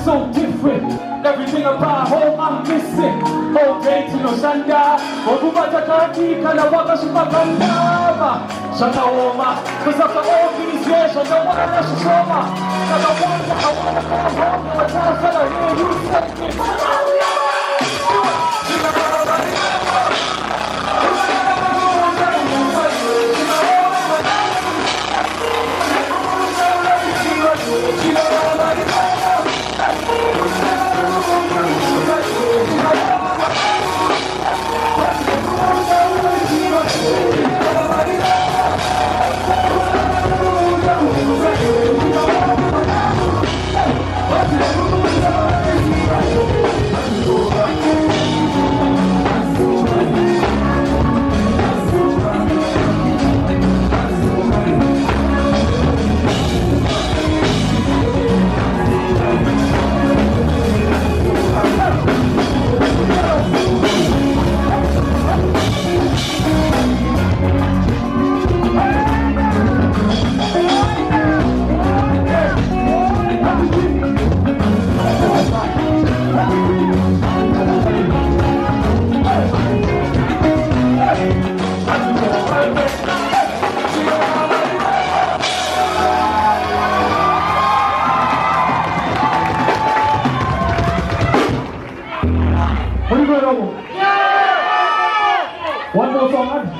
So different, everything about home I'm missing. All day to no sanda, Obubata Kaki, Kanawaka Shupakandama, Shataoma, because after all these years, I don't want to Shoma. What are you going on? One more song.